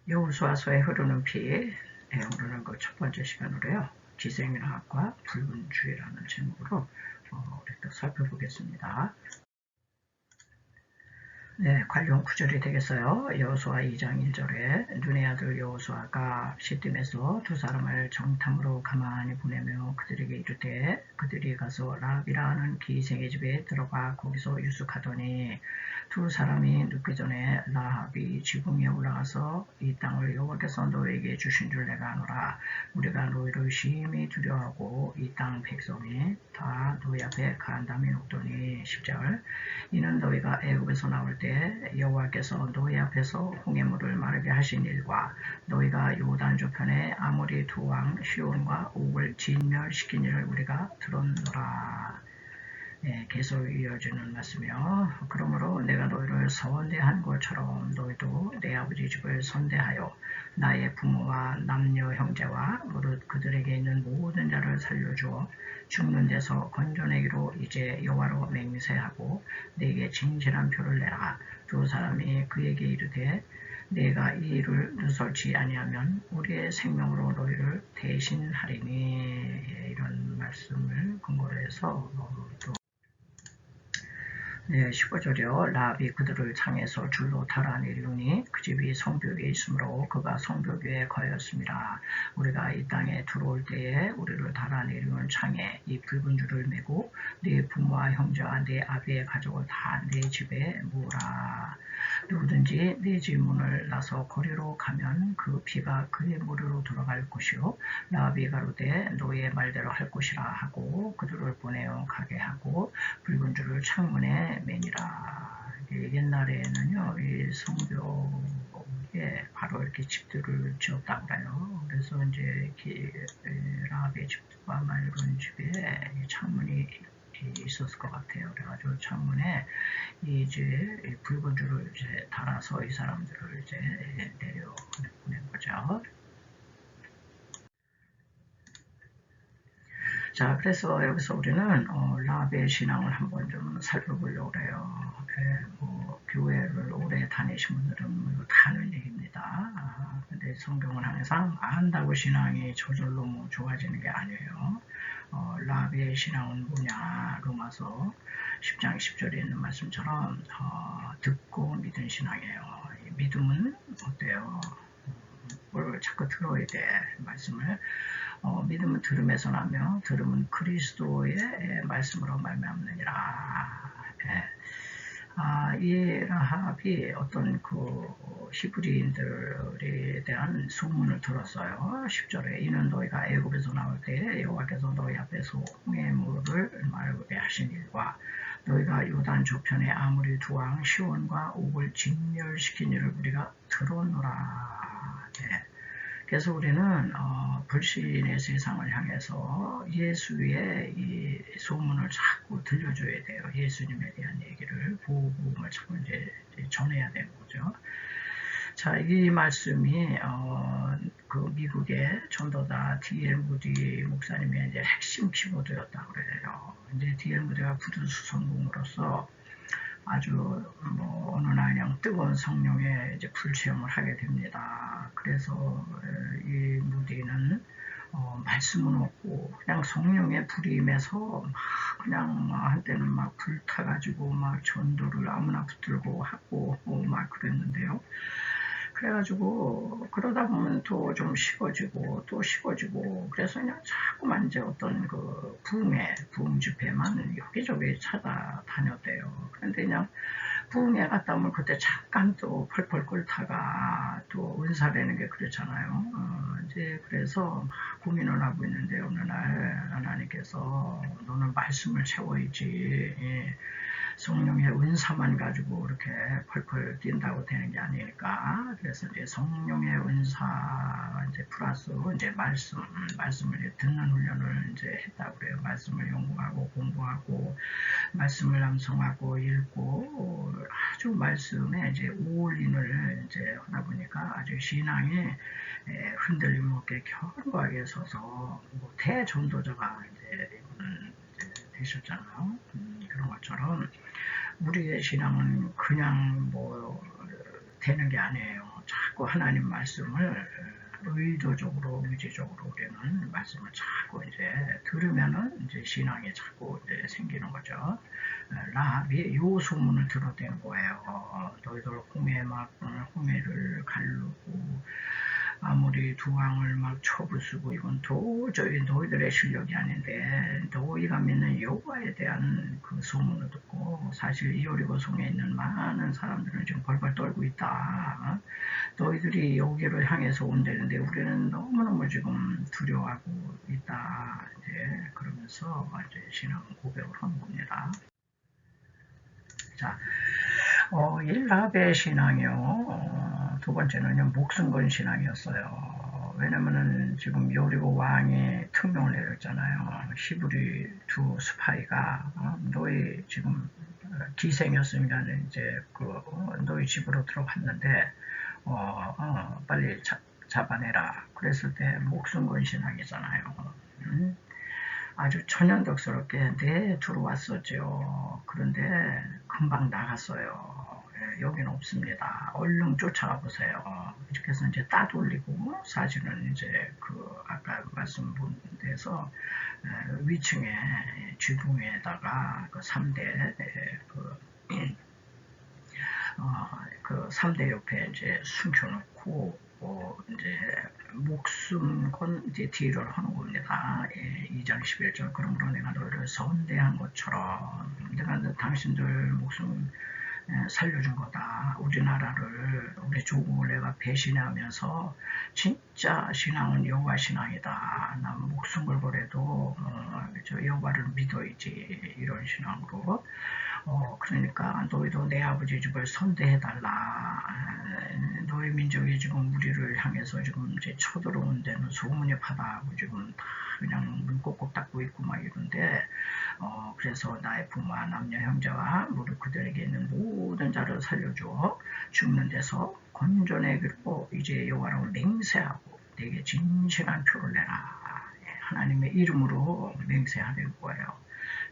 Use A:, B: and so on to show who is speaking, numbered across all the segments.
A: 여호수아서의 흐르는 피, 오늘은 그 첫 번째 시간으로요. 기생명학과 붉은 주의라는 제목으로 우리 또 살펴보겠습니다. 네, 관련 구절이 되겠어요. 여호수아 2장 1절에 눈의 아들 여호수아가 시딤에서 두 사람을 정탐으로 가만히 보내며 그들에게 이르되 그들이 가서 라합이라 하는 기생의 집에 들어가 거기서 유숙하더니 두 사람이 늦기 전에 라합이 지붕 위에 올라가서 이 땅을 여호와께서 너에게 주신 줄 내가 아노라. 우리가 너희를 심히 두려워하고 이 땅 백성이 다 너희 앞에 간담이 높더니 10절 이는 너희가 애굽에서 나올 때 여호와께서 너희 앞에서 홍해물을 마르게 하신 일과 너희가 요단 저편에 아모리 두 왕 시온과 옥을 진멸시킨 일을 우리가 들었노라. 계속 이어지는 말씀이요. 그러므로 내가 너희를 선대한 것처럼 너희도 내 아버지 집을 선대하여 나의 부모와 남녀 형제와 무릇 그들에게 있는 모든 자를 살려주어 죽는 데서 건져내기로 이제 여호와로 맹세하고 내게 진실한 표를 내라. 두 사람이 그에게 이르되 내가 이 일을 누설치 아니하면 우리의 생명으로 너희를 대신하리니. 이런 말씀을 근거로 해서 또 15절이요. 라합이 그들을 창에서 줄로 달아내리니 그 집이 성벽 위에 있으므로 그가 성벽 위에 거하였습니다. 우리가 이 땅에 들어올 때에 우리를 달아내리는 창에 이 붉은 줄을 메고 네 부모와 형제와 네 아비의 가족을 다 네 집에 모으라. 누구든지 네 집 문을 나서 거리로 가면 그 피가 그의 무리로 돌아갈 것이요. 라합이 가로되 너희의 말대로 할 것이라 하고 그들을 보내어 가게 하고 붉은 줄을 창문에 매니라. 옛날에는요, 이 성벽에 바로 이렇게 집들을 지었다고 그래요. 그래서 이제 라합의 집과 이런 집에 창문이 있었을 것 같아요. 그래가지고 창문에 이제 붉은 줄을 이제 달아서 이 사람들을 이제 내려 보낸 거죠. 자, 그래서 여기서 우리는 라합의 신앙을 한번 좀 살펴보려고 해요. 교회를 오래 다니신 분들은 다 아는 얘기입니다. 근데 성경은 항상 안다고 신앙이 저절로 좋아지는 게 아니에요. 라합의 신앙은 뭐냐? 로마서 10장 10절에 있는 말씀처럼 듣고 믿은 신앙이에요. 믿음은 어때요? 뭘 자꾸 들어야 돼, 말씀을. 믿음은 들음에서 나며 들음은 그리스도의 말씀으로 말미암느니라. 이 라합이 어떤 그 히브리인들에 대한 소문을 들었어요. 10절에 이는 너희가 애굽에서 나올 때 여호와께서 너희 앞에서 홍해물을 마르게 하신 일과 너희가 요단 저편에 아모리 두 왕 시온과 옥을 진멸시킨 일을 우리가 들었노라. 그래서 우리는 불신의 세상을 향해서 예수의 이 소문을 자꾸 들려줘야 돼요. 예수님에 대한 얘기를 복음을 자꾸 이제 전해야 되는 거죠. 자, 이 말씀이 그 미국의 전도자 D.L. 무디 목사님의 이제 핵심 키워드였다고 그래요. 이제 D.L. 무디가 구두 수선공으로서 아주 어느 날 그냥 뜨거운 성령의 이제 불체험을 하게 됩니다. 그래서 이 무디는 말씀은 없고 그냥 성령의 불이 임해서 막 그냥 한때는 막 불타가지고 막 전도를 아무나 붙들고 하고 막 그랬는데요. 그래가지고 그러다 보면 또 좀 식어지고 또 식어지고 그래서 그냥 자꾸만 이제 어떤 그 부흥 집회만 여기저기 찾아다녔대요. 그런데 그냥 부흥회 갔다 오면 그때 잠깐 또 펄펄 끓다가 또 은사라는 게 그렇잖아요. 이제 그래서 막 고민을 하고 있는데 어느 날 하나님께서 너는 말씀을 채워야지. 성령의 은사만 가지고 이렇게 펄펄 뛴다고 되는 게 아니니까. 그래서 이제 성령의 은사 이제 플러스 이제 말씀을 듣는 훈련을 이제 했다고 그래요. 말씀을 연구하고 공부하고 말씀을 암송하고 읽고 아주 말씀에 이제 올인을 이제 하다 보니까 아주 신앙이 흔들림 없게 견고하게 서서 대전도자가 이제 되셨잖아요. 그런 것처럼 우리의 신앙은 그냥 되는 게 아니에요. 자꾸 하나님 말씀을 의도적으로, 의지적으로 우리는 말씀을 자꾸 이제 들으면은 이제 신앙이 자꾸 이제 생기는 거죠. 라합이 요 소문을 들었다는 거예요. 너희들 홍해를 가르고 아무리 두 왕을 막 쳐부수고 이건 도저히 너희들의 실력이 아닌데 너희가 믿는 여호와에 대한 그 소문을 듣고 사실 이여리고 성에 있는 많은 사람들은 지금 벌벌 떨고 있다. 너희들이 여기를 향해서 온다는데 우리는 너무너무 지금 두려워하고 있다. 이제 그러면서 이제 신앙 고백을 하는 겁니다. 자, 이 라합의 신앙이요. 두 번째는요, 목숨 건 신앙이었어요. 왜냐면은 지금 여리고 왕이 특명을 내렸잖아요. 히브리 두 스파이가 너희 지금 기생이었으니까 이제 너희 집으로 들어갔는데 빨리 잡아내라. 그랬을 때 목숨 건 신앙이잖아요. 아주 천연덕스럽게 들어왔었죠. 그런데 금방 나갔어요. 여기는 없습니다. 얼른 쫓아가 보세요. 이렇게 해서 이제 따돌리고 사실은 이제 아까 말씀본 데서 위층에 지붕에다가 3대 그 3대 옆에 이제 숨겨놓고 이제 목숨 건 이제 딜을 하는 겁니다. 2장 11절 그러므로 내가 너를 선대한 것처럼 내가 당신들 목숨 살려준 거다. 우리나라를 우리 조국을 내가 배신하면서 진짜 신앙은 여호와 신앙이다. 난 목숨 걸고라도 저 여호와를 믿어야지 이런 신앙으로 그러니까 너희도 내 아버지 집을 선대해달라. 너희 민족이 지금 우리를 향해서 지금 이제 쳐들어온 데는 소문이 파다하고 지금 다 그냥 문 꼭꼭 닫고 있고 막 이런데 그래서 나의 부모와 남녀 형제와 무릇 그들에게 있는 모든 자를 살려줘 죽는 데서 건져내기로 이제 여호와로 맹세하고 내게 진실한 표를 내라. 하나님의 이름으로 맹세하는 거예요.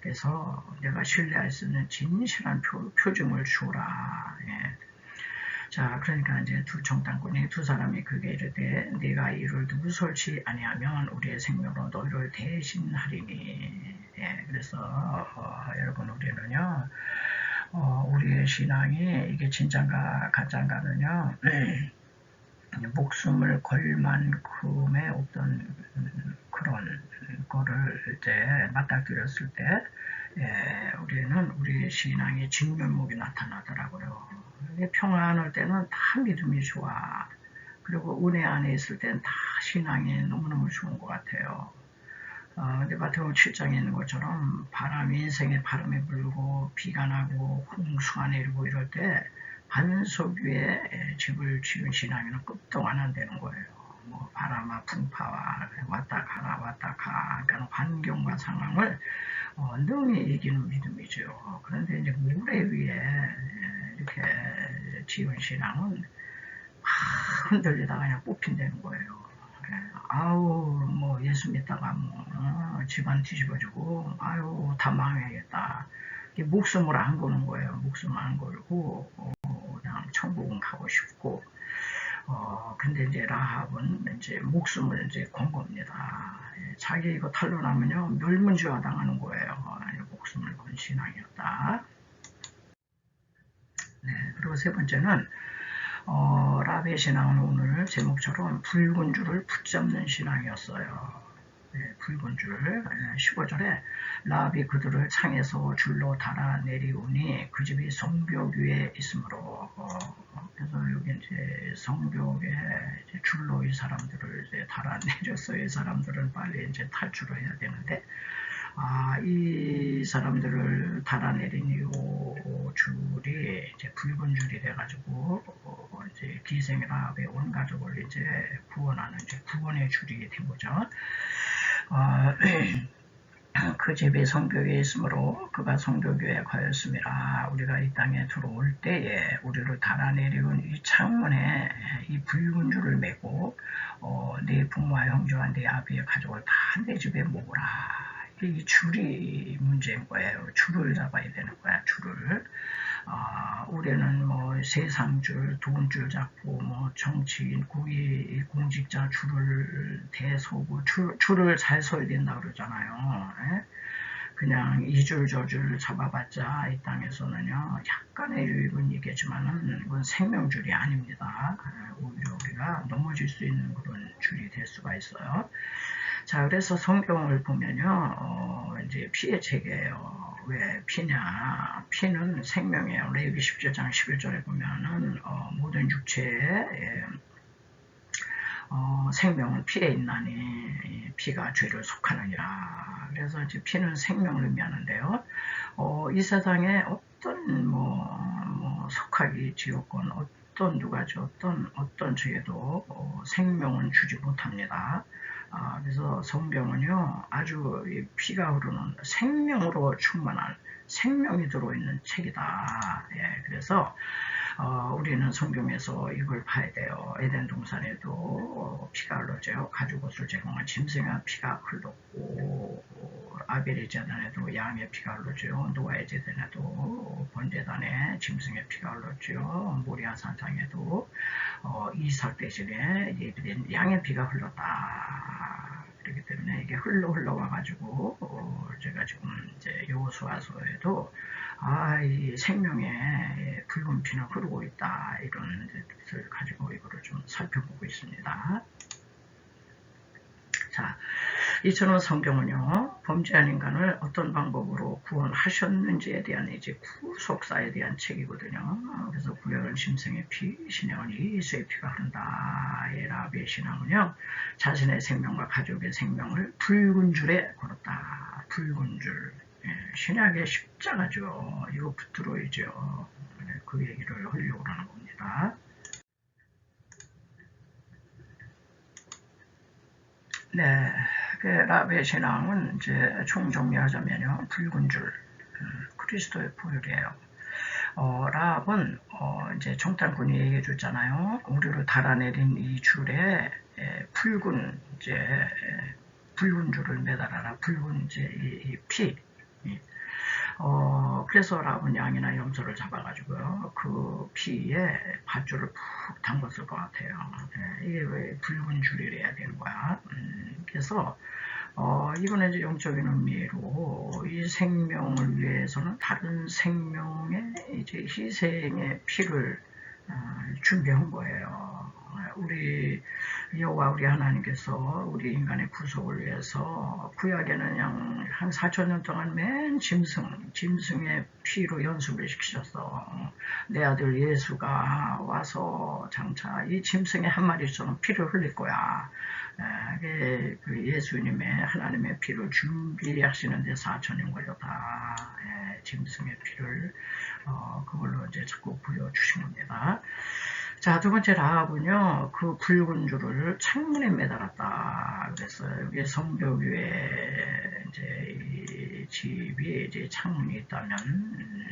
A: 그래서 내가 신뢰할 수 있는 진실한 표징을 주라. 예. 자, 그러니까 이제 두 정탐꾼이 두 사람이 그게 이르되 내가 이를 누설치 아니하면 우리의 생명으로 너희를 대신하리니. 예, 그래서 여러분 우리는요, 우리의 신앙이 이게 진짠가 가짠가는요. 목숨을 걸 만큼의 어떤 그런 거를 이제 맞닥뜨렸을 때 우리는 우리의 신앙의 진면목이 나타나더라고요. 평안할 때는 다 믿음이 좋아. 그리고 은혜 안에 있을 때는 다 신앙이 너무너무 좋은 것 같아요. 근데 마태복음 7장에 있는 것처럼 인생의 바람이 불고 비가 나고 홍수가 내리고 이럴 때 반석 위에 집을 지은 신앙에는 끝도 안 한다는 거예요. 뭐 바람과 풍파와 왔다 가라 그러니까 환경과 상황을 능히 이기는 믿음이죠. 그런데 이제 모래 위에 이렇게 지은 신앙은 흔들리다가 그냥 뽑힌다는 거예요. 아우 뭐 예수 믿다가 뭐 집안 뒤집어지고 아유 다 망해야겠다. 목숨을 안 거는 거예요. 목숨을 안 걸고 그냥 천국은 가고 싶고 근데 이제 라합은 이제 목숨을 이제 건 겁니다. 자기 이거 탄로나면요 멸문지화 당하는 거예요. 목숨을 건 신앙이었다. 네, 그리고 세 번째는 라합의 신앙은 오늘 제목처럼 붉은 줄을 붙잡는 신앙이었어요. 네, 붉은 줄 15절에 라합이 그들을 창에서 줄로 달아내리우니 그 집이 성벽 위에 있으므로 그래서 여기 이제 성벽에 이제 줄로 이 사람들을 이제 달아내렸어요. 이 사람들은 빨리 이제 탈출을 해야 되는데 이 사람들을 달아내린 이 줄이 이제 붉은 줄이 돼가지고 이제 기생 라합의 온 가족을 이제 구원하는 이제 구원의 줄이 된 거죠. 그 집이 성벽에 있으므로 그가 성벽 위에 거였음이라. 우리가 이 땅에 들어올 때에 우리를 달아내리는 이 창문에 이 붉은 줄을 메고 네 부모와 형제와 네 아비의 가족을 다 내 집에 모으라. 이 줄이 문제인 거예요. 줄을 잡아야 되는 거야. 줄을. 우리는 뭐 세상줄, 돈줄 잡고 뭐 정치인, 고위 공직자 줄을 대서고 줄을 잘 서야 된다 그러잖아요. 예? 그냥 이 줄 저 줄 잡아봤자 이 땅에서는요 약간의 유익은 있겠지만은 이건 생명줄이 아닙니다. 오히려 우리가 넘어질 수 있는 그런 줄이 될 수가 있어요. 자, 그래서 성경을 보면요, 이제 피의 체계예요. 왜 피냐? 피는 생명이에요. 레위기 17장 11절에 보면은 모든 육체에 생명은 피에 있나니 피가 죄를 속하느니라. 그래서 이제 피는 생명을 의미하는데요. 이 세상에 어떤 석학이 지었건 어떤 누가 지었던 어떤 죄도 생명은 주지 못합니다. 그래서 성경은요 아주 피가 흐르는 생명으로 충만한 생명이 들어있는 책이다. 예, 그래서 우리는 성경에서 이걸 봐야 돼요. 에덴 동산에도 피가 흘렀죠. 가죽 옷을 제공한 짐승의 피가 흘렀고 아벨의 제단에도 양의 피가 흘렀죠. 노아의 제단에도 번제단에 짐승의 피가 흘렀죠. 모리아 산상에도 이삭 대신에 예비된 양의 피가 흘렀다. 그렇기 때문에 이게 흘러와가지고 제가 지금 이제 여호수아서에도 이 생명의 붉은 피는 흐르고 있다 이런 뜻을 가지고 이거를 좀 살펴보고 있습니다. 자, 이처럼 성경은요 범죄한 인간을 어떤 방법으로 구원하셨는지에 대한 이제 구속사에 대한 책이거든요. 그래서 구약은 짐승의 피, 신약은 예수의 피가 흐른다. 라비의 신앙은요 자신의 생명과 가족의 생명을 붉은 줄에 걸었다. 붉은 줄. 신약의 십자가죠. 이거 붙들어야죠. 그 얘기를 하려고 하는 겁니다. 네, 그 라베 신앙은 이제 총정리하자면요, 붉은 줄, 그리스도의 보혈이에요. 랍은 이제 청탄꾼이 얘기해 줬잖아요. 우리로 달아내린 이 줄에 붉은 줄을 매달아라. 붉은 이제 이 피. 그래서 랍은 양이나 염소를 잡아가지고요. 그 피에 밧줄을 푹 담궜을 것 같아요. 이게 왜 붉은 줄이래야 되는 거야. 그래서 이거는 이제 영적인 의미로 이 생명을 위해서는 다른 생명의 이제 희생의 피를 준비한 거예요. 우리 여호와 우리 하나님께서 우리 인간의 구속을 위해서 구약에는 그냥 한 4,000년 동안 맨 짐승의 피로 연습을 시키셨어. 내 아들 예수가 와서 장차 이 짐승의 한 마리처럼 피를 흘릴 거야. 그 예수님의 하나님의 피를 준비하시는데 4,000년 걸렸다. 짐승의 피를 그걸로 이제 자꾸 보여주신 겁니다. 자, 두 번째 라합은요, 그 붉은 줄을 창문에 매달았다. 그래서 여기 성벽 위에 이제 이 집이 이제 창문이 있다면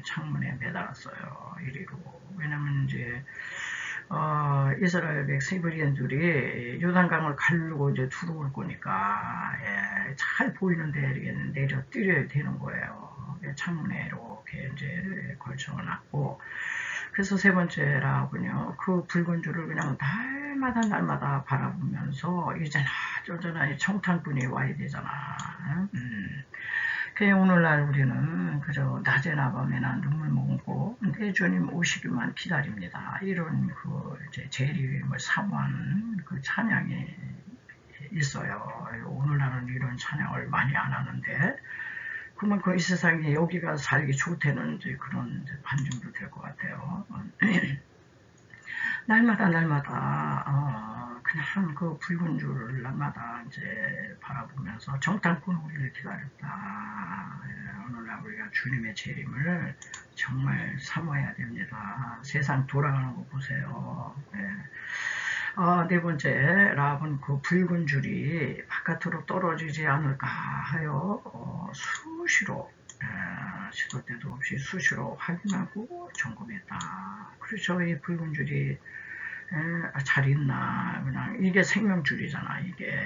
A: 창문에 매달았어요. 이리로. 왜냐면 이제 이스라엘 히브리인들이 요단강을 가르고 이제 들어올 거니까 잘 보이는데 이렇게 내려 뛰려야 되는 거예요. 창문에 이렇게 이제 걸쳐놨고. 그래서 세 번째 라합은요, 그 붉은 줄을 그냥 날마다 바라보면서 이제나 저제나 청탄꾼이 와야 되잖아. 오늘날 우리는 그저 낮에나 밤에나 눈물 머금고 내 주님 오시기만 기다립니다. 이런 그 이제 재림을 사모하는 그 찬양이 있어요. 오늘날은 이런 찬양을 많이 안 하는데, 그러면 그 이 세상에 여기가 살기 좋다는 이제 그런 반증도 될 것 같아요. 날마다 그냥 그 붉은 줄을 날마다 이제 바라보면서 정탐꾼 우리를 기다렸다. 오늘날 우리가 주님의 재림을 정말 사모해야 됩니다. 세상 돌아가는 거 보세요. 네 번째, 라합은 그 붉은 줄이 바깥으로 떨어지지 않을까 하여 수시로 시도 때도 없이 수시로 확인하고 점검했다. 그렇죠. 이 붉은 줄이 잘 있나. 그냥 이게 생명줄이잖아. 이게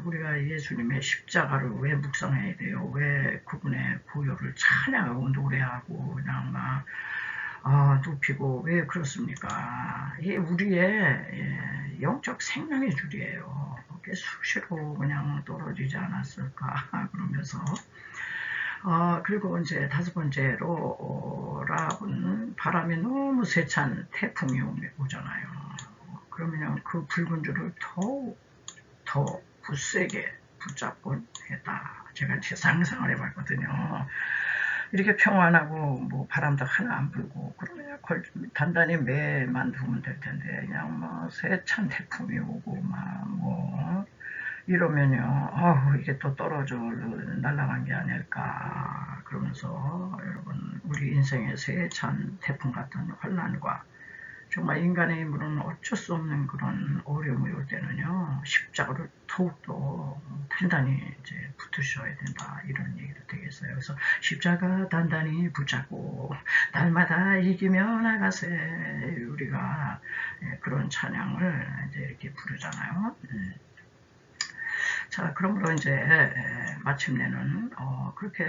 A: 우리가 예수님의 십자가를 왜 묵상해야 돼요? 왜 그분의 보혈을 찬양하고 노래하고 그냥 막 눕히고. 왜 그렇습니까? 이게 우리의 영적 생명의 줄이에요. 이게 수시로 그냥 떨어지지 않았을까 그러면서 그리고 이제 다섯 번째로 라합은 바람이 너무 세찬 태풍이 오잖아요. 그러면 그 붉은 줄을 더 굳세게 붙잡곤 했다. 제가 제 상상을 해봤거든요. 이렇게 평안하고 뭐 바람도 하나 안 불고 그러면 단단히 매만 두면 될 텐데 그냥 뭐 세찬 태풍이 오고 막 뭐 이러면요, 이게 또 떨어져 날아간 게 아닐까 그러면서 여러분 우리 인생의 세찬 태풍 같은 환난과 정말 인간의 힘으로는 어쩔 수 없는 그런 어려움이 올 때는요, 십자가를 더욱더 단단히 이제 붙으셔야 된다. 이런 얘기도 되겠어요. 그래서 십자가 단단히 붙잡고, 날마다 이기며 나가세. 우리가 그런 찬양을 이제 이렇게 부르잖아요. 자, 그러므로 이제 마침내는 그렇게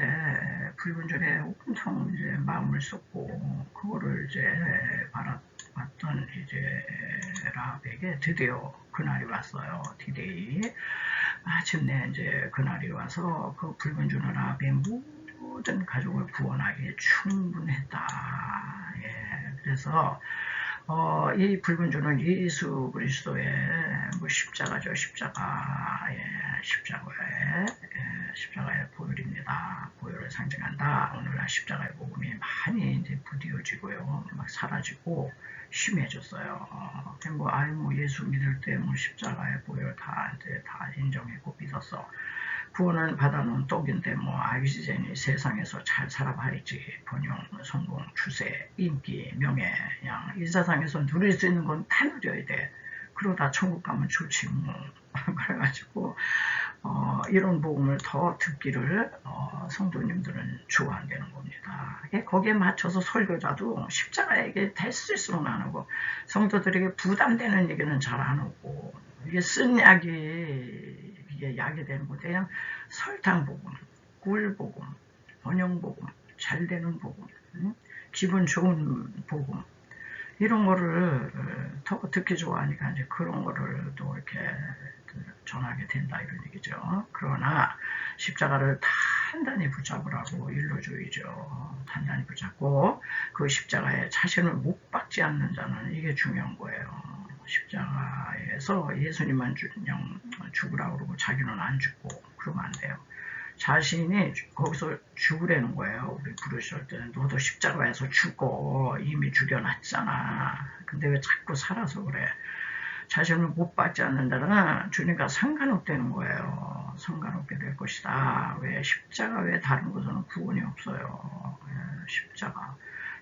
A: 붉은 줄에 온통 이제 마음을 쏟고 그거를 이제 바라봤던 이제 라합에게 드디어 그날이 왔어요. 디데이. 마침내 이제 그날이 와서 그 붉은 줄은 라합의 모든 가족을 구원하기에 충분했다. 예, 그래서 이 붉은 줄은 예수 그리스도의 뭐 십자가죠. 십자가의 보혈입니다. 보혈을 상징한다. 오늘날 십자가의 복음이 많이 이제 부디어지고요. 막 사라지고 심해졌어요. 뭐 예수 믿을 때 뭐 십자가의 보혈 다 인정했고 믿었어. 구원을 받아놓은 떡인데 뭐 아기지제니 세상에서 잘 살아봐야지. 번영, 성공, 추세, 인기, 명예, 그냥 이 세상에서 누릴 수 있는 건 다 누려야 돼. 그러다 천국 가면 좋지 뭐. 그래가지고 이런 복음을 더 듣기를 성도님들은 좋아한다는 겁니다. 거기에 맞춰서 설교자도 십자가에게 대수일수록 나누고 성도들에게 부담되는 얘기는 잘 안 하고 이게 쓴 약이 이게 약이 되는 거죠. 그냥 설탕 복음, 꿀 복음, 번영 복음, 잘 되는 복음, 기분 좋은 복음 이런 거를 더 듣기 좋아하니까 이제 그런 거를 또 이렇게 전하게 된다 이런 얘기죠. 그러나 십자가를 단단히 붙잡으라고 일러줘야죠. 단단히 붙잡고 그 십자가에 자신을 못 박지 않는 자는 이게 중요한 거예요. 십자가에서 예수님만 그냥 죽으라고 그러고 자기는 안 죽고 그러면 안 돼요. 자신이 거기서 죽으라는 거예요. 우리 부르실 때는 너도 십자가에서 죽고 이미 죽여놨잖아. 근데 왜 자꾸 살아서 그래? 자신을 못 받지 않는다면 주님과 상관없다는 거예요. 상관없게 될 것이다. 왜 십자가 외에 다른 곳에는 구원이 없어요. 십자가.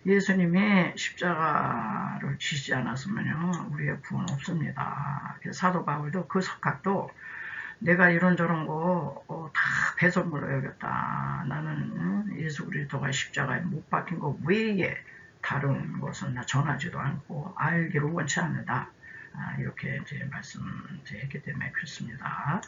A: 예수님이 십자가를 지지 않았으면요 우리의 구원 없습니다. 사도 바울도 그 석학도 내가 이런저런 거 다 배설물로 여겼다. 나는 예수 그리스도가 십자가에 못 박힌 것 외에 다른 것은 나 전하지도 않고 알기를 원치 않는다. 이렇게 이제 말씀했기 때문에 그렇습니다.